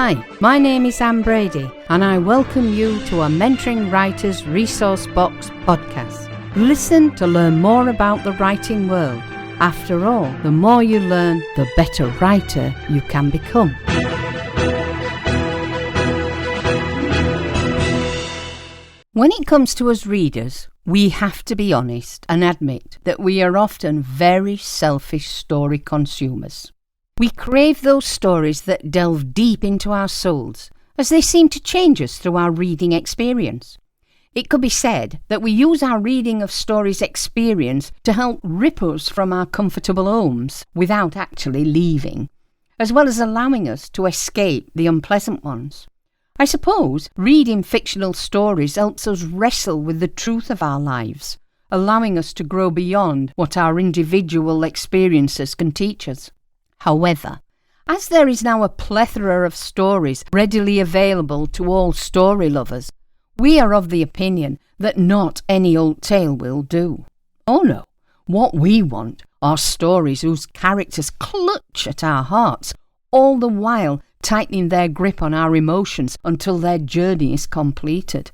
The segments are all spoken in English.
Hi, my name is Anne Brady and I welcome you to a Mentoring Writers Resource Box podcast. Listen to learn more about the writing world. After all, the more you learn, the better writer you can become. When it comes to us readers, we have to be honest and admit that we are often very selfish story consumers. We crave those stories that delve deep into our souls, as they seem to change us through our reading experience. It could be said that we use our reading of stories experience to help rip us from our comfortable homes without actually leaving, as well as allowing us to escape the unpleasant ones. I suppose reading fictional stories helps us wrestle with the truth of our lives, allowing us to grow beyond what our individual experiences can teach us. However, as there is now a plethora of stories readily available to all story lovers, we are of the opinion that not any old tale will do. Oh no, what we want are stories whose characters clutch at our hearts, all the while tightening their grip on our emotions until their journey is completed.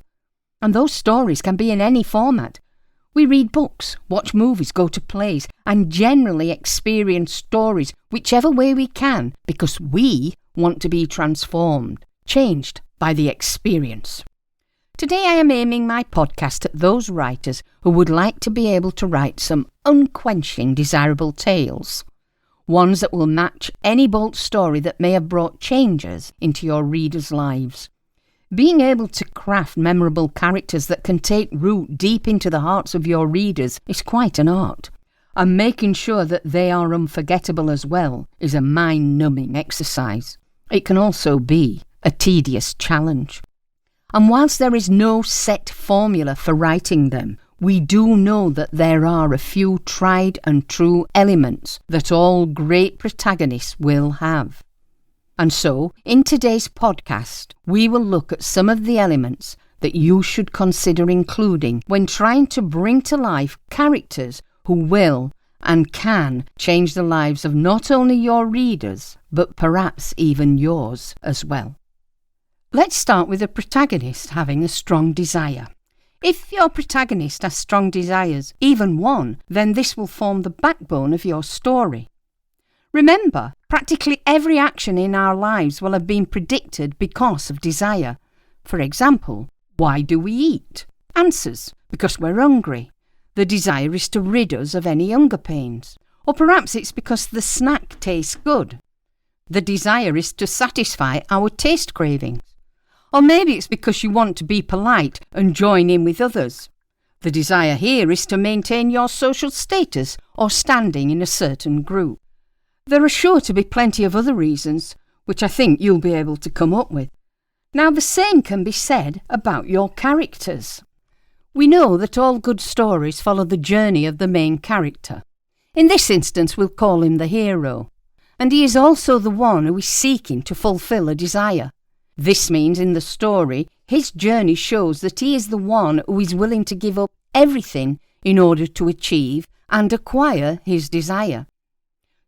And those stories can be in any format. We read books, watch movies, go to plays, and generally experience stories whichever way we can because we want to be transformed, changed by the experience. Today I am aiming my podcast at those writers who would like to be able to write some unquenching desirable tales. Ones that will match any bold story that may have brought changes into your readers' lives. Being able to craft memorable characters that can take root deep into the hearts of your readers is quite an art, and making sure that they are unforgettable as well is a mind-numbing exercise. It can also be a tedious challenge. And whilst there is no set formula for writing them, we do know that there are a few tried and true elements that all great protagonists will have. And so, in today's podcast, we will look at some of the elements that you should consider including when trying to bring to life characters who will and can change the lives of not only your readers, but perhaps even yours as well. Let's start with the protagonist having a strong desire. If your protagonist has strong desires, even one, then this will form the backbone of your story. Remember, practically every action in our lives will have been predicted because of desire. For example, why do we eat? Answers, because we're hungry. The desire is to rid us of any hunger pains. Or perhaps it's because the snack tastes good. The desire is to satisfy our taste cravings. Or maybe it's because you want to be polite and join in with others. The desire here is to maintain your social status or standing in a certain group. There are sure to be plenty of other reasons, which I think you'll be able to come up with. Now, the same can be said about your characters. We know that all good stories follow the journey of the main character. In this instance, we'll call him the hero. And he is also the one who is seeking to fulfill a desire. This means in the story, his journey shows that he is the one who is willing to give up everything in order to achieve and acquire his desire.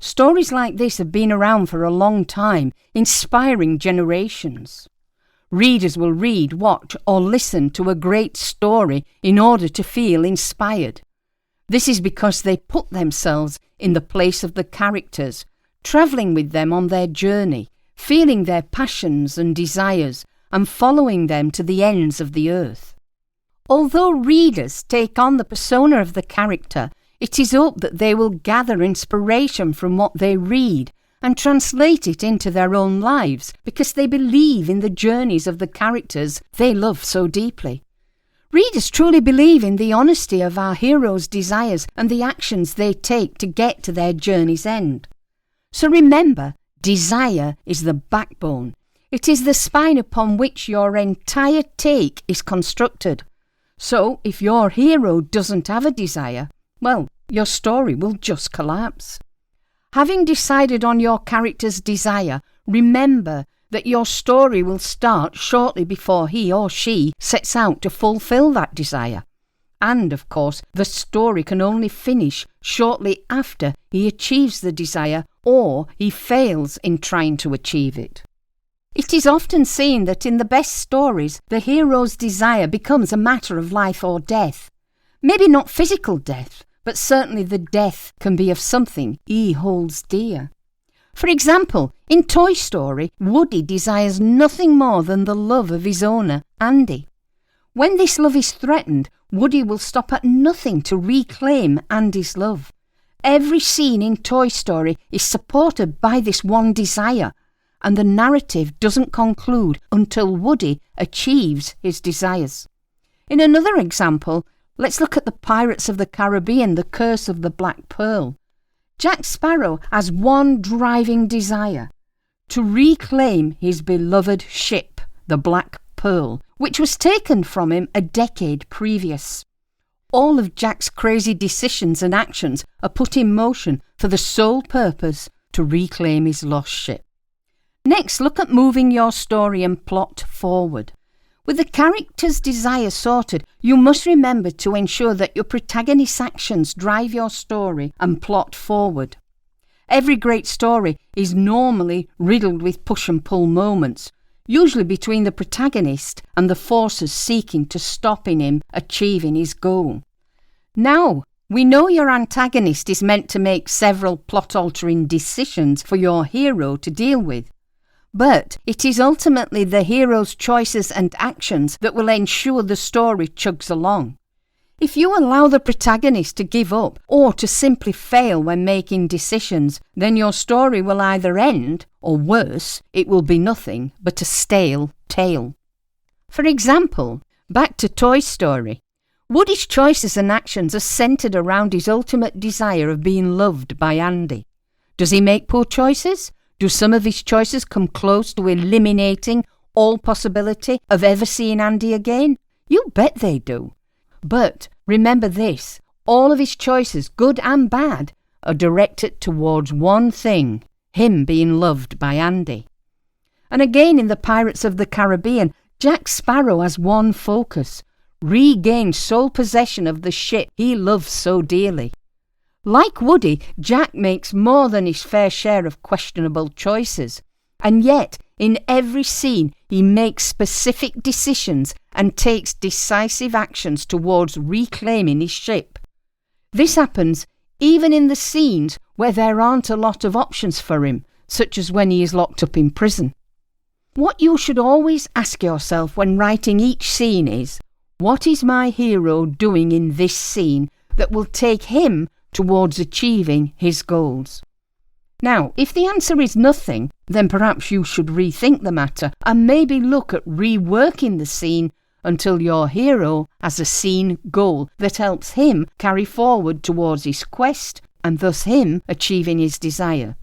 Stories like this have been around for a long time, inspiring generations. Readers will read, watch, or listen to a great story in order to feel inspired. This is because they put themselves in the place of the characters, travelling with them on their journey, feeling their passions and desires, and following them to the ends of the earth. Although readers take on the persona of the character, it is hoped that they will gather inspiration from what they read and translate it into their own lives because they believe in the journeys of the characters they love so deeply. Readers truly believe in the honesty of our heroes' desires and the actions they take to get to their journey's end. So remember, desire is the backbone. It is the spine upon which your entire take is constructed. So if your hero doesn't have a desire, well, your story will just collapse. Having decided on your character's desire, remember that your story will start shortly before he or she sets out to fulfill that desire. And, of course, the story can only finish shortly after he achieves the desire or he fails in trying to achieve it. It is often seen that in the best stories, the hero's desire becomes a matter of life or death. Maybe not physical death, but certainly the death can be of something he holds dear. For example, in Toy Story, Woody desires nothing more than the love of his owner, Andy. When this love is threatened, Woody will stop at nothing to reclaim Andy's love. Every scene in Toy Story is supported by this one desire, and the narrative doesn't conclude until Woody achieves his desires. In another example, let's look at the Pirates of the Caribbean, The Curse of the Black Pearl. Jack Sparrow has one driving desire: to reclaim his beloved ship, the Black Pearl, which was taken from him a decade previous. All of Jack's crazy decisions and actions are put in motion for the sole purpose to reclaim his lost ship. Next, look at moving your story and plot forward. With the character's desire sorted, you must remember to ensure that your protagonist's actions drive your story and plot forward. Every great story is normally riddled with push and pull moments, usually between the protagonist and the forces seeking to stop him achieving his goal. Now, we know your antagonist is meant to make several plot-altering decisions for your hero to deal with. But it is ultimately the hero's choices and actions that will ensure the story chugs along. If you allow the protagonist to give up or to simply fail when making decisions, then your story will either end, or worse, it will be nothing but a stale tale. For example, back to Toy Story. Woody's choices and actions are centred around his ultimate desire of being loved by Andy. Does he make poor choices? Do some of his choices come close to eliminating all possibility of ever seeing Andy again? You bet they do. But remember this, all of his choices, good and bad, are directed towards one thing: him being loved by Andy. And again in the Pirates of the Caribbean, Jack Sparrow has one focus: regain sole possession of the ship he loves so dearly. Like Woody, Jack makes more than his fair share of questionable choices, and yet in every scene he makes specific decisions and takes decisive actions towards reclaiming his ship. This happens even in the scenes where there aren't a lot of options for him, such as when he is locked up in prison. What you should always ask yourself when writing each scene is, what is my hero doing in this scene that will take him towards achieving his goals? Now, if the answer is nothing, then perhaps you should rethink the matter and maybe look at reworking the scene until your hero has a scene goal that helps him carry forward towards his quest and thus him achieving his desire.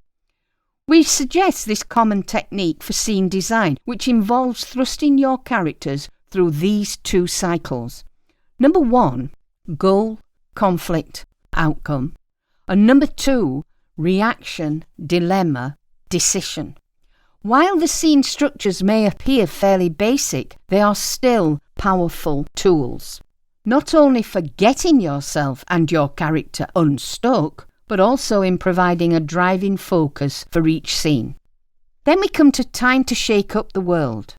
We suggest this common technique for scene design, which involves thrusting your characters through these two cycles. Number 1, goal, conflict, outcome. And number 2, reaction, dilemma, decision. While the scene structures may appear fairly basic, they are still powerful tools. Not only for getting yourself and your character unstuck, but also in providing a driving focus for each scene. Then we come to time to shake up the world.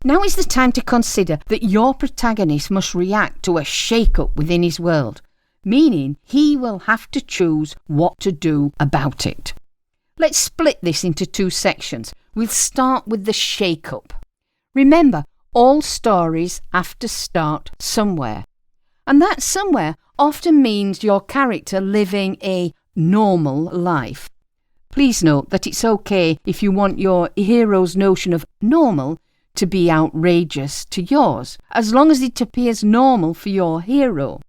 Now is the time to consider that your protagonist must react to a shake-up within his world, meaning he will have to choose what to do about it. Let's split this into 2 sections. We'll start with the shake-up. Remember, all stories have to start somewhere. And that somewhere often means your character living a normal life. Please note that it's okay if you want your hero's notion of normal to be outrageous to yours, as long as it appears normal for your hero.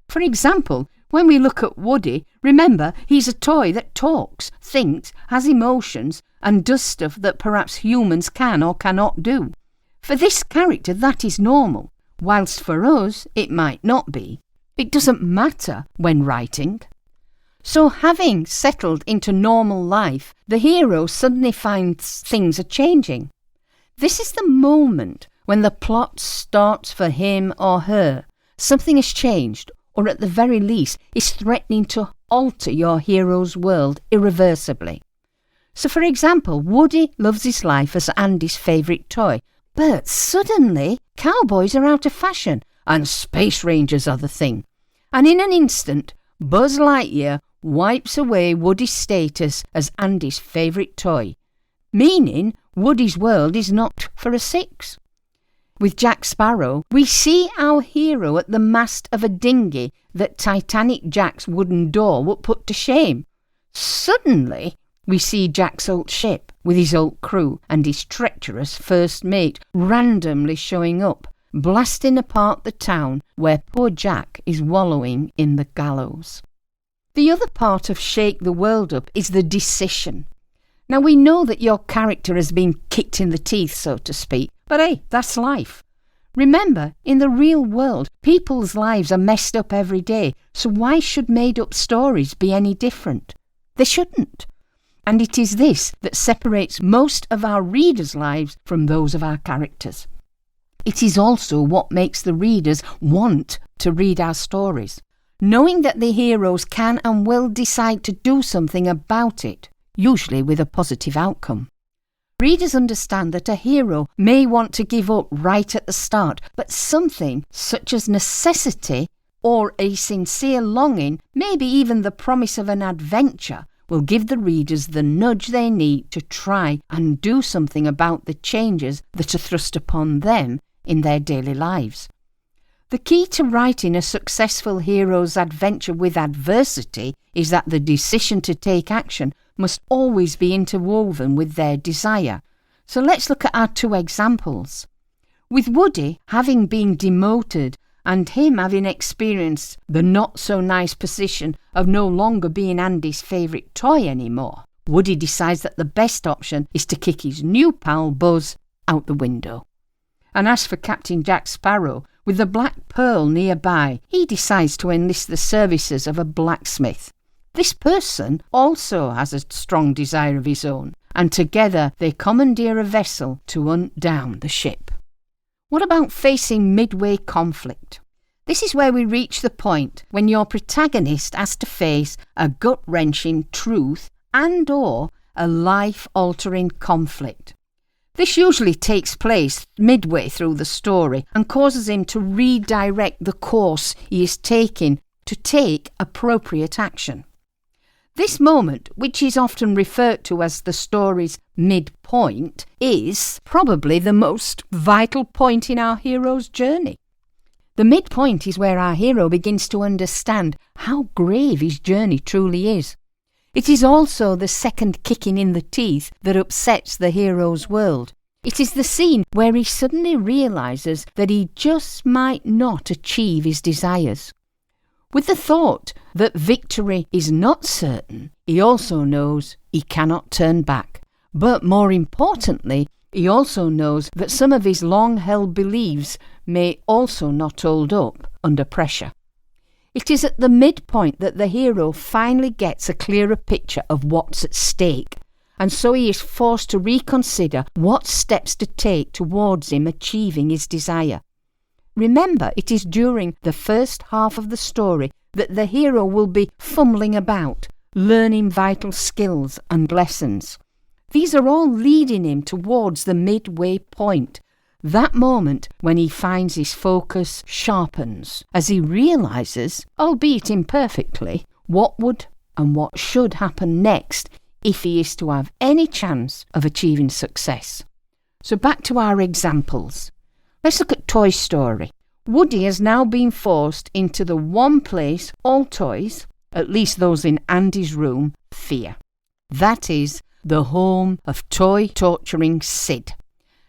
For example, when we look at Woody, remember he's a toy that talks, thinks, has emotions, and does stuff that perhaps humans can or cannot do. For this character, that is normal, whilst for us it might not be. It doesn't matter when writing. So having settled into normal life, the hero suddenly finds things are changing. This is the moment when the plot starts for him or her. Something has changed, or at the very least is threatening to alter your hero's world irreversibly. So for example, Woody loves his life as Andy's favourite toy, but suddenly cowboys are out of fashion and space rangers are the thing. And in an instant, Buzz Lightyear wipes away Woody's status as Andy's favourite toy, meaning Woody's world is knocked for a six. With Jack Sparrow, we see our hero at the mast of a dinghy that Titanic Jack's wooden door would put to shame. Suddenly, we see Jack's old ship with his old crew and his treacherous first mate randomly showing up, blasting apart the town where poor Jack is wallowing in the gallows. The other part of Shake the World Up is the decision. Now we know that your character has been kicked in the teeth, so to speak, but hey, that's life. Remember, in the real world, people's lives are messed up every day, so why should made-up stories be any different? They shouldn't. And it is this that separates most of our readers' lives from those of our characters. It is also what makes the readers want to read our stories, knowing that the heroes can and will decide to do something about it, usually with a positive outcome. Readers understand that a hero may want to give up right at the start, but something such as necessity or a sincere longing, maybe even the promise of an adventure, will give the readers the nudge they need to try and do something about the changes that are thrust upon them in their daily lives. The key to writing a successful hero's adventure with adversity is that the decision to take action must always be interwoven with their desire. So let's look at our two examples. With Woody having been demoted and him having experienced the not-so-nice position of no longer being Andy's favourite toy anymore, Woody decides that the best option is to kick his new pal Buzz out the window. And as for Captain Jack Sparrow, with the Black Pearl nearby, he decides to enlist the services of a blacksmith. This person also has a strong desire of his own, and together they commandeer a vessel to hunt down the ship. What about facing midway conflict? This is where we reach the point when your protagonist has to face a gut-wrenching truth and/or a life-altering conflict. This usually takes place midway through the story and causes him to redirect the course he is taking to take appropriate action. This moment, which is often referred to as the story's midpoint, is probably the most vital point in our hero's journey. The midpoint is where our hero begins to understand how grave his journey truly is. It is also the second kicking in the teeth that upsets the hero's world. It is the scene where he suddenly realises that he just might not achieve his desires. With the thought that victory is not certain, he also knows he cannot turn back. But more importantly, he also knows that some of his long-held beliefs may also not hold up under pressure. It is at the midpoint that the hero finally gets a clearer picture of what's at stake, and so he is forced to reconsider what steps to take towards him achieving his desire. Remember, it is during the first half of the story that the hero will be fumbling about, learning vital skills and lessons. These are all leading him towards the midway point, that moment when he finds his focus sharpens, as he realises, albeit imperfectly, what would and what should happen next if he is to have any chance of achieving success. So back to our examples. Let's look at Toy Story. Woody has now been forced into the one place all toys, at least those in Andy's room, fear. That is the home of toy-torturing Sid.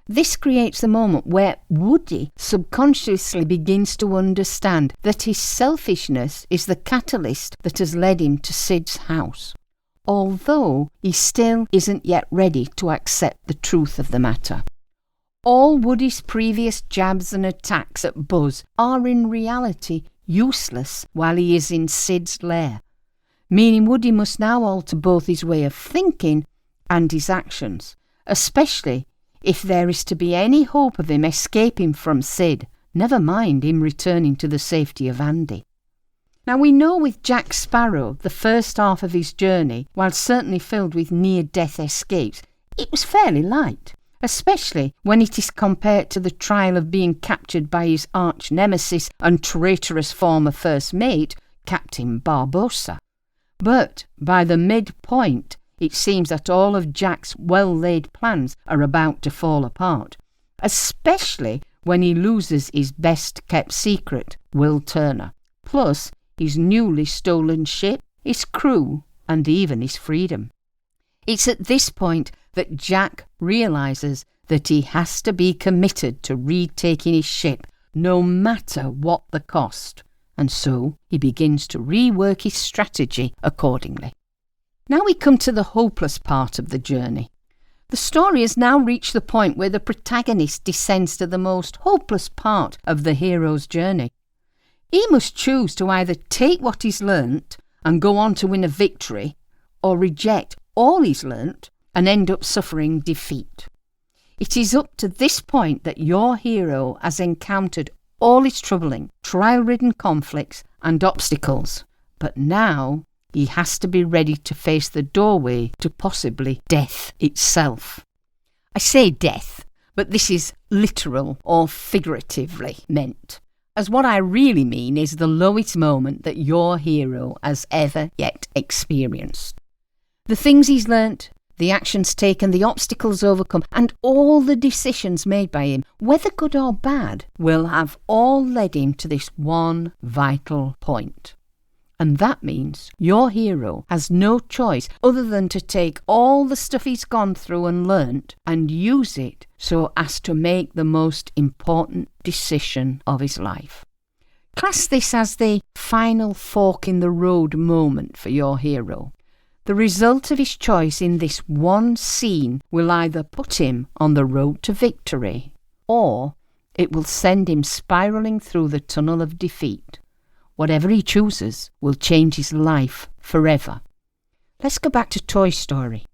This creates the moment where Woody subconsciously begins to understand that his selfishness is the catalyst that has led him to Sid's house, although he still isn't yet ready to accept the truth of the matter. All Woody's previous jabs and attacks at Buzz are in reality useless while he is in Sid's lair, meaning Woody must now alter both his way of thinking and his actions, especially if there is to be any hope of him escaping from Sid, never mind him returning to the safety of Andy. Now we know with Jack Sparrow, the first half of his journey, while certainly filled with near-death escapes, it was fairly light, especially when it is compared to the trial of being captured by his arch-nemesis and traitorous former first mate, Captain Barbossa. But by the midpoint, it seems that all of Jack's well-laid plans are about to fall apart, especially when he loses his best-kept secret, Will Turner, plus his newly stolen ship, his crew, and even his freedom. It's at this point that Jack realises that he has to be committed to retaking his ship, no matter what the cost, and so he begins to rework his strategy accordingly. Now we come to the hopeless part of the journey. The story has now reached the point where the protagonist descends to the most hopeless part of the hero's journey. He must choose to either take what he's learnt and go on to win a victory, or reject all he's learnt and end up suffering defeat. It is up to this point that your hero has encountered all his troubling, trial-ridden conflicts and obstacles, but now he has to be ready to face the doorway to possibly death itself. I say death, but this is literal or figuratively meant, as what I really mean is the lowest moment that your hero has ever yet experienced. The things he's learnt, the actions taken, the obstacles overcome, and all the decisions made by him, whether good or bad, will have all led him to this one vital point. And that means your hero has no choice other than to take all the stuff he's gone through and learnt and use it so as to make the most important decision of his life. Class this as the final fork in the road moment for your hero. The result of his choice in this one scene will either put him on the road to victory, or it will send him spiralling through the tunnel of defeat. Whatever he chooses will change his life forever. Let's go back to Toy Story.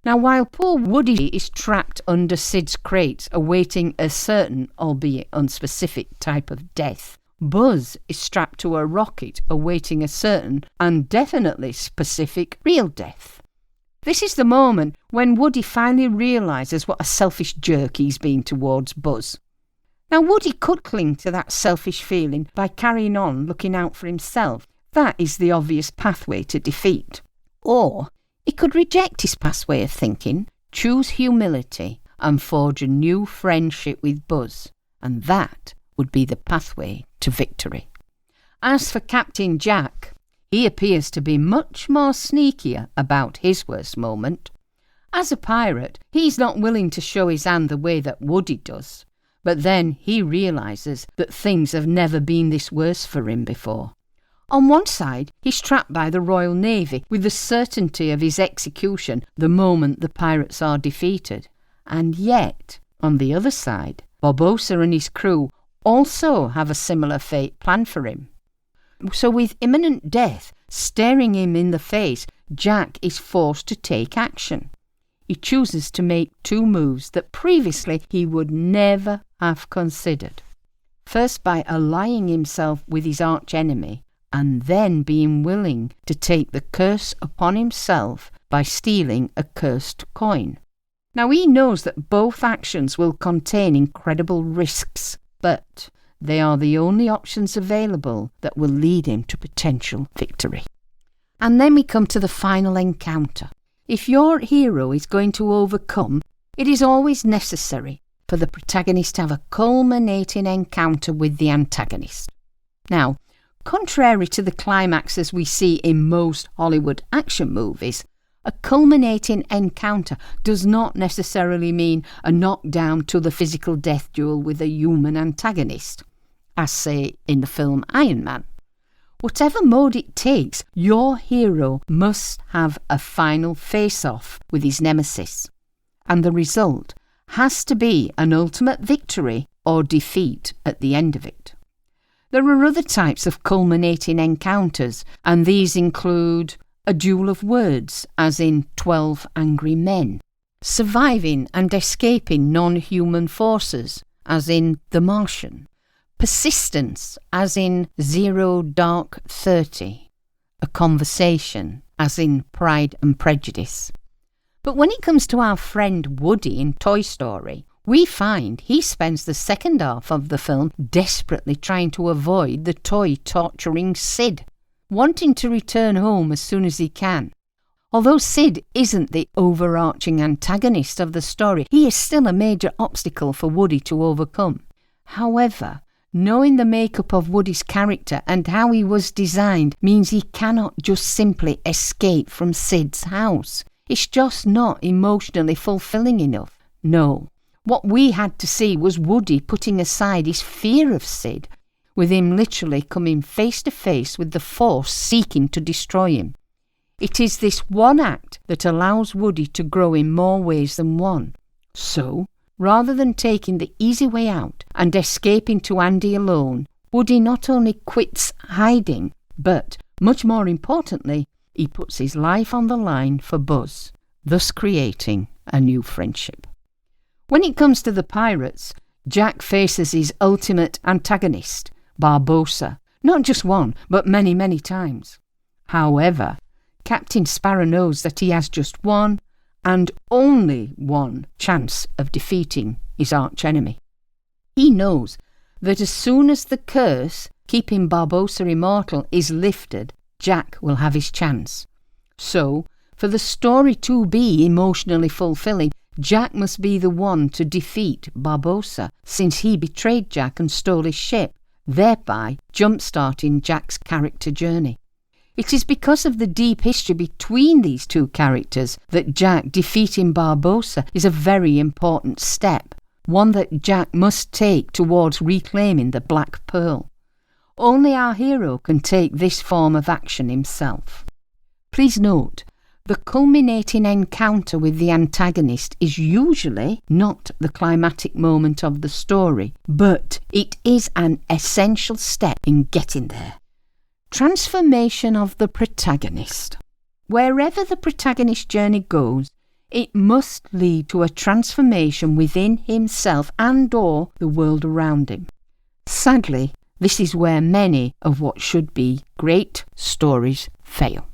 Now, while poor Woody is trapped under Sid's crates awaiting a certain, albeit unspecific, type of death, Buzz is strapped to a rocket awaiting a certain and definitely specific real death. This is the moment when Woody finally realises what a selfish jerk he's been towards Buzz. Now, Woody could cling to that selfish feeling by carrying on looking out for himself. That is the obvious pathway to defeat. Or he could reject his past way of thinking, choose humility, and forge a new friendship with Buzz. And that would be the pathway to victory. As for Captain Jack, he appears to be much more sneakier about his worst moment. As a pirate, he's not willing to show his hand the way that Woody does. But then he realises that things have never been this worse for him before. On one side, he's trapped by the Royal Navy with the certainty of his execution the moment the pirates are defeated. And yet, on the other side, Barbossa and his crew also have a similar fate planned for him. So with imminent death staring him in the face, Jack is forced to take action. He chooses to make two moves that previously he would never have considered. First, by allying himself with his archenemy, and then being willing to take the curse upon himself by stealing a cursed coin. Now he knows that both actions will contain incredible risks, but they are the only options available that will lead him to potential victory. And then we come to the final encounter. If your hero is going to overcome, it is always necessary for the protagonist to have a culminating encounter with the antagonist. Now, contrary to the climaxes we see in most Hollywood action movies, a culminating encounter does not necessarily mean a knockdown to the physical death duel with a human antagonist, as say in the film Iron Man. Whatever mode it takes, your hero must have a final face-off with his nemesis, and the result has to be an ultimate victory or defeat at the end of it. There are other types of culminating encounters, and these include a duel of words, as in 12 Angry Men, surviving and escaping non-human forces, as in The Martian, persistence, as in 0-30, a conversation, as in Pride and Prejudice. But when it comes to our friend Woody in Toy Story, we find he spends the second half of the film desperately trying to avoid the toy torturing Sid, wanting to return home as soon as he can. Although Sid isn't the overarching antagonist of the story, he is still a major obstacle for Woody to overcome. However, knowing the makeup of Woody's character and how he was designed means he cannot just simply escape from Sid's house. It's just not emotionally fulfilling enough. No. What we had to see was Woody putting aside his fear of Sid, with him literally coming face to face with the force seeking to destroy him. It is this one act that allows Woody to grow in more ways than one. So, rather than taking the easy way out and escaping to Andy alone, Woody not only quits hiding, but, much more importantly, he puts his life on the line for Buzz, thus creating a new friendship. When it comes to the pirates, Jack faces his ultimate antagonist, Barbossa, not just one, but many, many times. However, Captain Sparrow knows that he has just one, and only one, chance of defeating his archenemy. He knows that as soon as the curse, keeping Barbossa immortal, is lifted, Jack will have his chance. So, for the story to be emotionally fulfilling, Jack must be the one to defeat Barbossa, since he betrayed Jack and stole his ship, thereby jump-starting Jack's character journey. It is because of the deep history between these two characters that Jack defeating Barbossa is a very important step, one that Jack must take towards reclaiming the Black Pearl. Only our hero can take this form of action himself. Please note, the culminating encounter with the antagonist is usually not the climatic moment of the story, but it is an essential step in getting there. Transformation of the protagonist. Wherever the protagonist's journey goes, it must lead to a transformation within himself and/or the world around him. Sadly, this is where many of what should be great stories fail.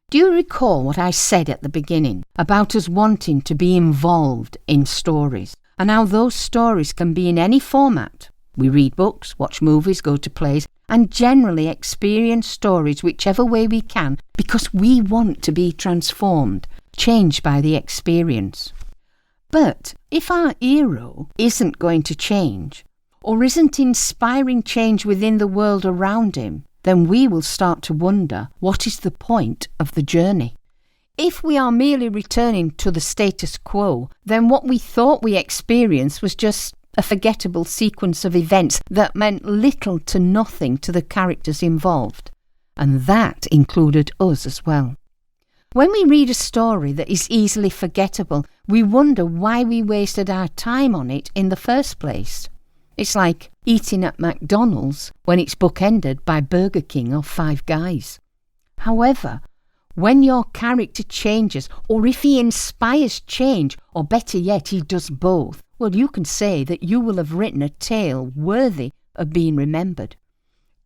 Do you recall what I said at the beginning about us wanting to be involved in stories, and how those stories can be in any format? We read books, watch movies, go to plays, and generally experience stories whichever way we can because we want to be transformed, changed by the experience. But if our hero isn't going to change, or isn't inspiring change within the world around him, then we will start to wonder what is the point of the journey. If we are merely returning to the status quo, then what we thought we experienced was just a forgettable sequence of events that meant little to nothing to the characters involved. And that included us as well. When we read a story that is easily forgettable, we wonder why we wasted our time on it in the first place. It's like eating at McDonald's when it's bookended by Burger King or Five Guys. However, when your character changes, or if he inspires change, or better yet, he does both, well, you can say that you will have written a tale worthy of being remembered.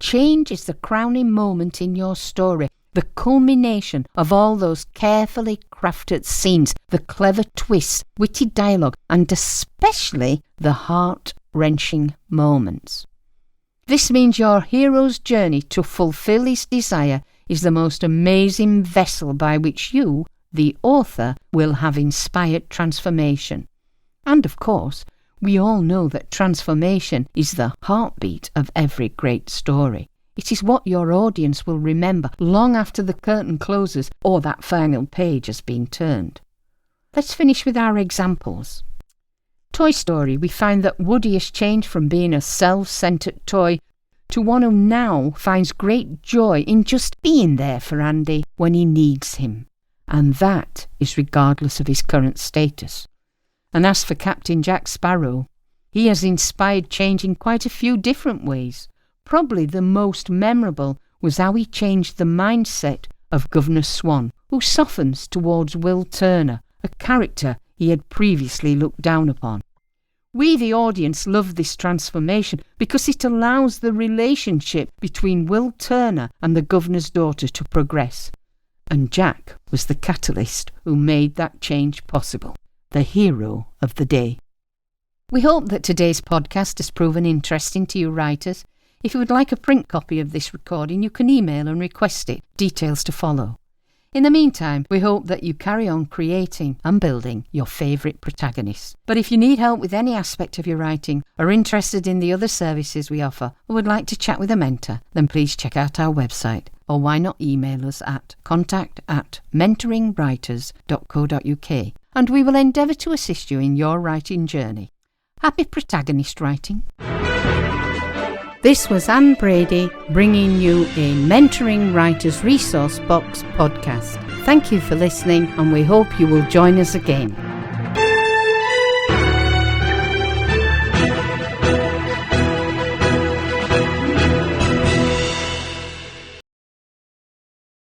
Change is the crowning moment in your story, the culmination of all those carefully crafted scenes, the clever twists, witty dialogue, and especially the heart-wrenching moments. This means your hero's journey to fulfill his desire is the most amazing vessel by which you, the author, will have inspired transformation. And of course, we all know that transformation is the heartbeat of every great story. It is what your audience will remember long after the curtain closes or that final page has been turned. Let's finish with our examples. Toy Story, we find that Woody has changed from being a self-centered toy to one who now finds great joy in just being there for Andy when he needs him. And that is regardless of his current status. And as for Captain Jack Sparrow, he has inspired change in quite a few different ways. Probably the most memorable was how he changed the mindset of Governor Swan, who softens towards Will Turner, a character he had previously looked down upon. We, the audience, love this transformation because it allows the relationship between Will Turner and the governor's daughter to progress. And Jack was the catalyst who made that change possible, the hero of the day. We hope that today's podcast has proven interesting to you writers. If you would like a print copy of this recording, you can email and request it. Details to follow. In the meantime, we hope that you carry on creating and building your favourite protagonists. But if you need help with any aspect of your writing, are interested in the other services we offer, or would like to chat with a mentor, then please check out our website, or why not email us at contact@mentoringwriters.co.uk, and we will endeavour to assist you in your writing journey. Happy protagonist writing! This was Anne Brady bringing you a Mentoring Writers Resource Box podcast. Thank you for listening, and we hope you will join us again.